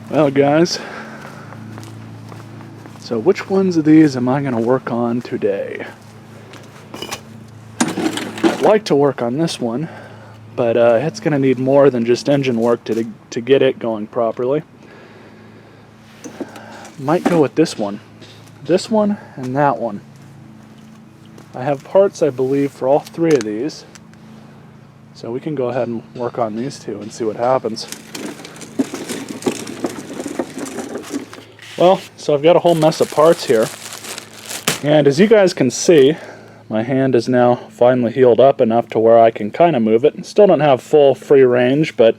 Well guys, so which ones of these am I going to work on today? I'd like to work on this one, but it's going to need more than just engine work to get it going properly. Might go with this one, and that one. I have parts, I believe, for all three of these, so we can go ahead and work on these two and see what happens. Well, so I've got a whole mess of parts here, and as you guys can see, my hand is now finally healed up enough to where I can kind of move it. Still don't have full free range, but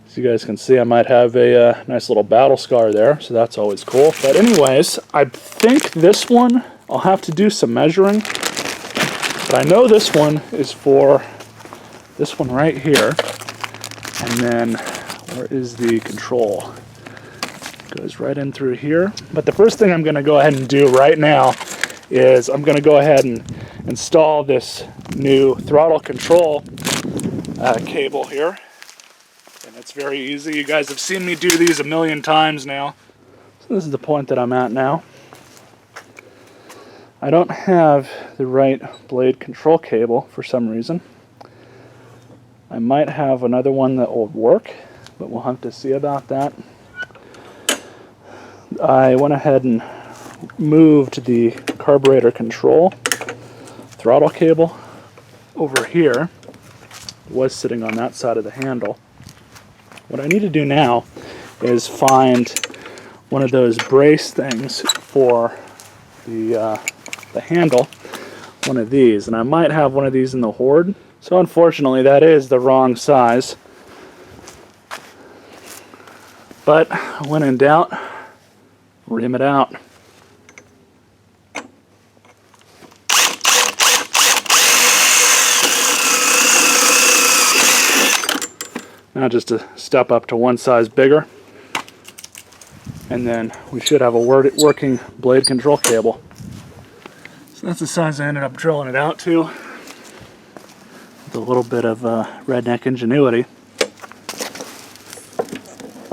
as you guys can see, I might have a nice little battle scar there, so that's always cool. But anyways, I think this one, I'll have to do some measuring, but I know this one is for this one right here, and then where is the control? Goes right in through here. But the first thing I'm going to go ahead and do right now is I'm going to go ahead and install this new throttle control cable here. And it's very easy. You guys have seen me do these a million times now. So this is the point that I'm at now. I don't have the right blade control cable for some reason. I might have another one that will work, but we'll have to see about that. I went ahead and moved the carburetor control throttle cable over here. It was sitting on that side of the handle. What I need to do now is find one of those brace things for the handle, one of these, and I might have one of these in the Horde. So unfortunately that is the wrong size, but when in doubt, ream it out. Now just a step up to one size bigger, and then we should have a working blade control cable. So that's the size I ended up drilling it out to, with a little bit of redneck ingenuity.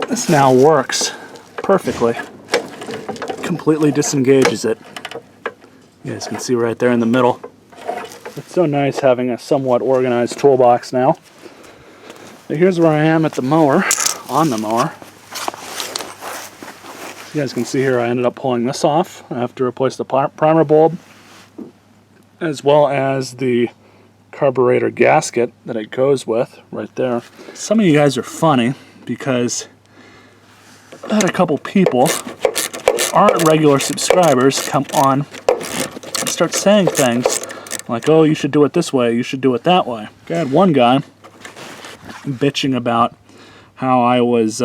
This now works perfectly. Completely disengages it. You guys can see right there in the middle. It's so nice having a somewhat organized toolbox now. But here's where I am at the mower, on the mower. You guys can see here I ended up pulling this off. I have to replace the primer bulb, as well as the carburetor gasket that it goes with right there. Some of you guys are funny because I had a couple people aren't regular subscribers come on and start saying things like, oh, you should do it this way, you should do it that way. I had one guy bitching about how I was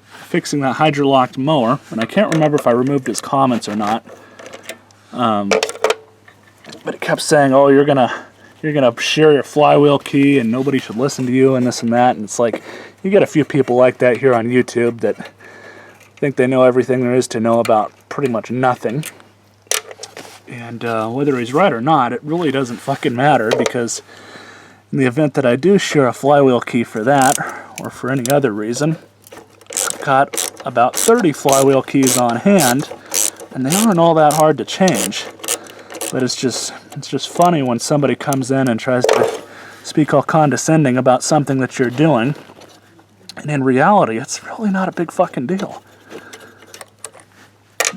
fixing that hydrolocked mower, and I can't remember if I removed his comments or not, but it kept saying, oh, you're gonna share your flywheel key and nobody should listen to you and this and that. And it's like, you get a few people like that here on YouTube that think they know everything there is to know about pretty much nothing. And whether he's right or not, it really doesn't fucking matter, because in the event that I do share a flywheel key for that, or for any other reason, I've got about 30 flywheel keys on hand, and they aren't all that hard to change. But it's just funny when somebody comes in and tries to speak all condescending about something that you're doing, and in reality, it's really not a big fucking deal.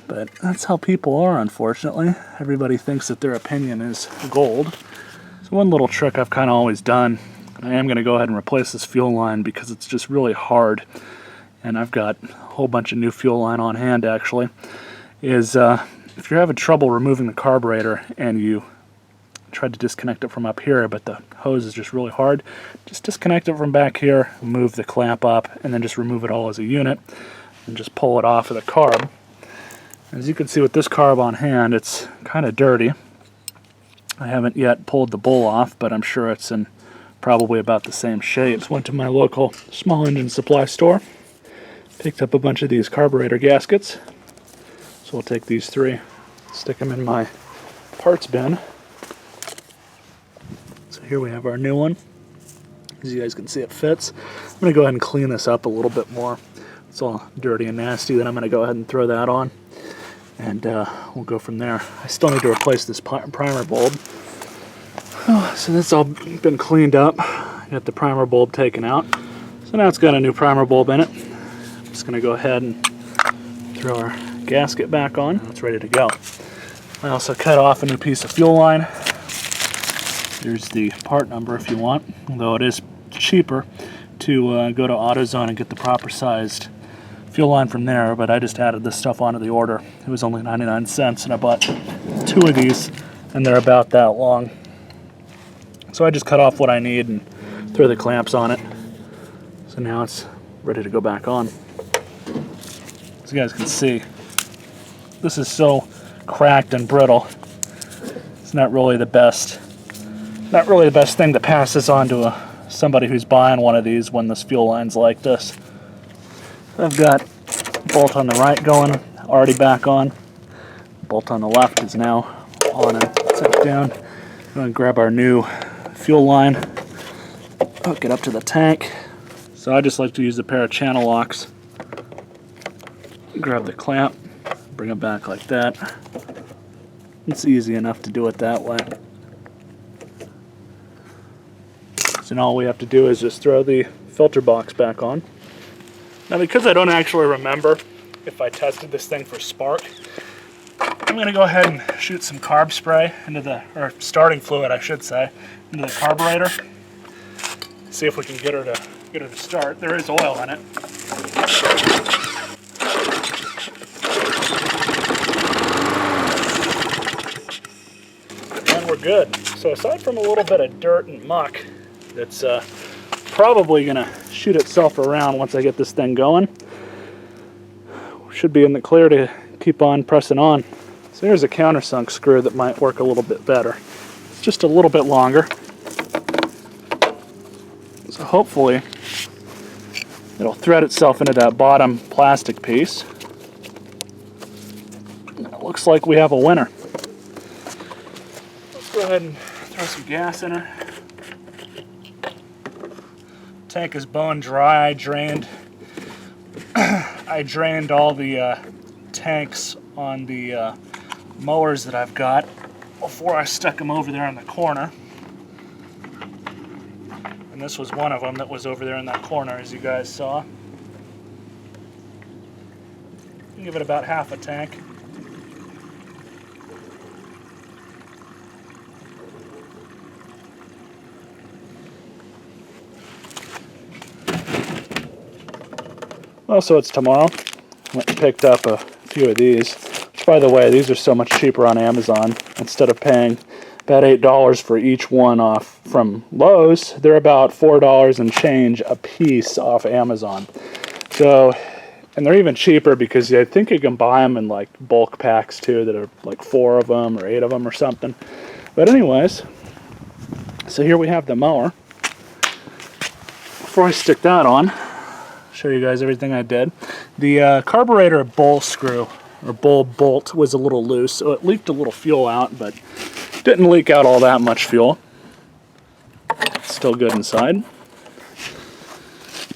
But that's how people are, unfortunately. Everybody thinks that their opinion is gold. So one little trick I've kind of always done, and I am going to go ahead and replace this fuel line because it's just really hard, and I've got a whole bunch of new fuel line on hand actually, is if you're having trouble removing the carburetor and you tried to disconnect it from up here, but the hose is just really hard, just disconnect it from back here, move the clamp up, and then just remove it all as a unit, and just pull it off of the carb. As you can see with this carb on hand, it's kind of dirty. I haven't yet pulled the bowl off, but I'm sure it's in probably about the same shape. Just went to my local small engine supply store, picked up a bunch of these carburetor gaskets. So we'll take these three, stick them in my parts bin. So here we have our new one. As you guys can see, it fits. I'm going to go ahead and clean this up a little bit more. It's all dirty and nasty. Then I'm going to go ahead and throw that on, and we'll go from there. I still need to replace this primer bulb. Oh, so that's all been cleaned up. Got the primer bulb taken out. So now it's got a new primer bulb in it. I'm just going to go ahead and throw our gasket back on. It's ready to go. I also cut off a new piece of fuel line. There's the part number if you want, although it is cheaper to go to AutoZone and get the proper sized fuel line from there, but I just added this stuff onto the order. It was only 99 cents, and I bought 2 of these, and they're about that long. So I just cut off what I need and throw the clamps on it. So now it's ready to go back on. As you guys can see, this is so cracked and brittle. It's not really the best thing to pass this on to somebody who's buying one of these when this fuel line's like this. I've got bolt on the right going, already back on. Bolt on the left is now on and set down. I'm going to grab our new fuel line, hook it up to the tank. So I just like to use a pair of channel locks. Grab the clamp, bring it back like that. It's easy enough to do it that way. So now all we have to do is just throw the filter box back on. Now, because I don't actually remember if I tested this thing for spark, I'm going to go ahead and shoot some carb spray into the, or starting fluid I should say, into the carburetor. See if we can get her to start. There is oil in it. And we're good. So aside from a little bit of dirt and muck that's probably going to shoot itself around once I get this thing going, we should be in the clear to keep on pressing on. So here's a countersunk screw that might work a little bit better. It's just a little bit longer. So hopefully it'll thread itself into that bottom plastic piece. And it looks like we have a winner. Let's go ahead and throw some gas in her. Tank is bone dry. I drained all the tanks on the mowers that I've got before I stuck them over there in the corner. And this was one of them that was over there in that corner, as you guys saw. Give it about half a tank. Well, so it's tomorrow. Went and picked up a few of these. Which, by the way, these are so much cheaper on Amazon. Instead of paying about $8 for each one off from Lowe's, they're about $4 and change a piece off Amazon. So, and they're even cheaper because I think you can buy them in like bulk packs too that are like 4 of them or 8 of them or something. But anyways, so here we have the mower. Before I stick that on, show you guys everything I did. The carburetor bowl screw or bowl bolt was a little loose, so it leaked a little fuel out, but didn't leak out all that much fuel. Still good inside.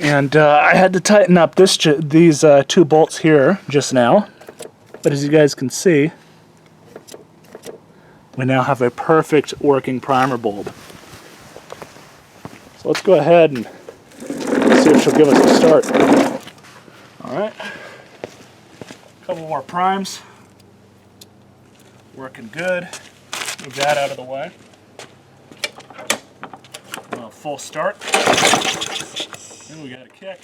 And I had to tighten up these 2 bolts here just now, but as you guys can see, we now have a perfect working primer bulb. So let's go ahead and see if she'll give us a start. Alright, a couple more primes, working good. Move that out of the way. Full start. And we got a kick.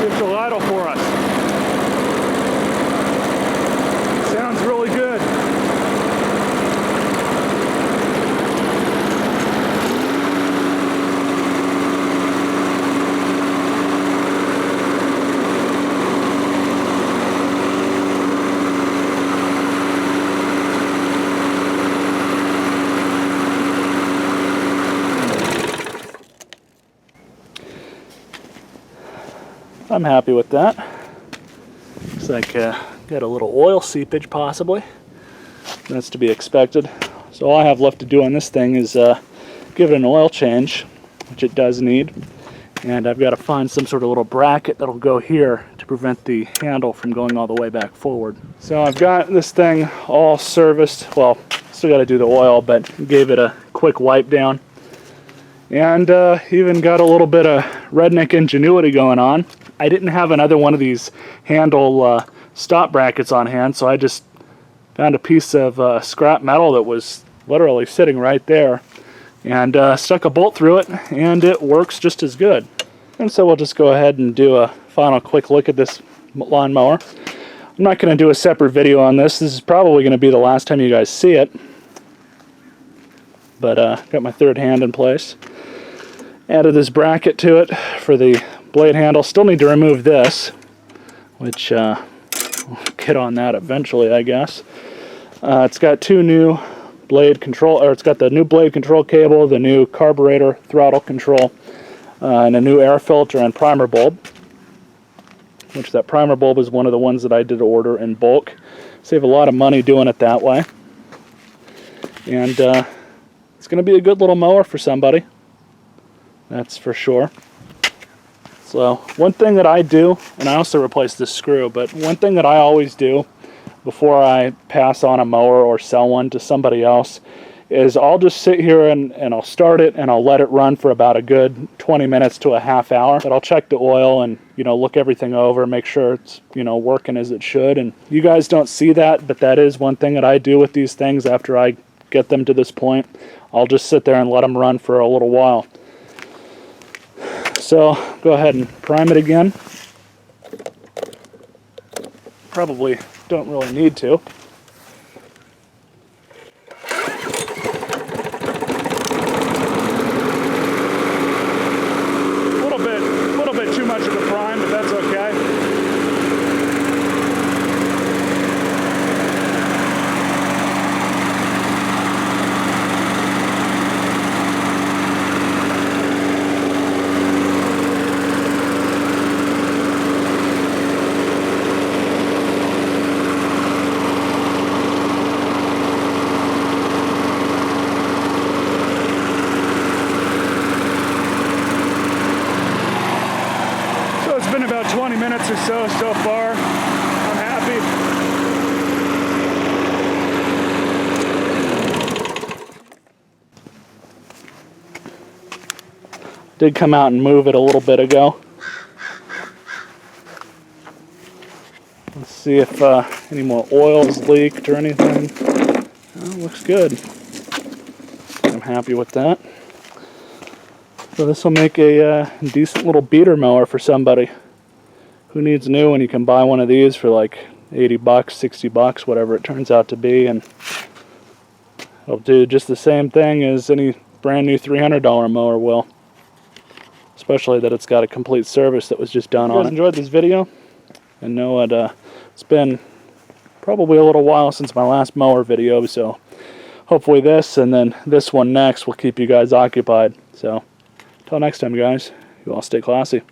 It's a idle for us. Sounds really good. I'm happy with that. Looks like got a little oil seepage possibly. That's to be expected. So all I have left to do on this thing is give it an oil change, which it does need. And I've got to find some sort of little bracket that'll go here to prevent the handle from going all the way back forward. So I've got this thing all serviced. Well, still got to do the oil, but gave it a quick wipe down. And even got a little bit of redneck ingenuity going on. I didn't have another one of these handle stop brackets on hand, so I just found a piece of scrap metal that was literally sitting right there. And stuck a bolt through it, and it works just as good. And so we'll just go ahead and do a final quick look at this lawnmower. I'm not going to do a separate video on this. This is probably going to be the last time you guys see it. But got my third hand in place. Added this bracket to it for the blade handle. Still need to remove this, which we'll get on that eventually, I guess. It's got two new blade control, or it's got the new blade control cable, the new carburetor throttle control, and a new air filter and primer bulb, which that primer bulb is one of the ones that I did order in bulk. Save a lot of money doing it that way. And it's going to be a good little mower for somebody, that's for sure. So one thing that I do, and I also replaced this screw, but one thing that I always do before I pass on a mower or sell one to somebody else is I'll just sit here and I'll start it and I'll let it run for about a good 20 minutes to a half hour. But I'll check the oil and, you know, look everything over, make sure it's, you know, working as it should. And you guys don't see that, but that is one thing that I do with these things after I get them to this point. I'll just sit there and let them run for a little while. So go ahead and prime it again. Probably don't really need to. A little bit too much of a prime, but that's okay. Been about 20 minutes or so far. I'm happy. Did come out and move it a little bit ago. Let's see if any more oil is leaked or anything. Oh, looks good. I'm happy with that. So this will make a decent little beater mower for somebody who needs new, and you can buy one of these for like 80 bucks, 60 bucks, whatever it turns out to be, and it'll do just the same thing as any brand new $300 mower will. Especially that it's got a complete service that was just done on it. If you guys enjoyed this video, and know it's been probably a little while since my last mower video, so hopefully this and then this one next will keep you guys occupied. So until next time, guys, you all stay classy.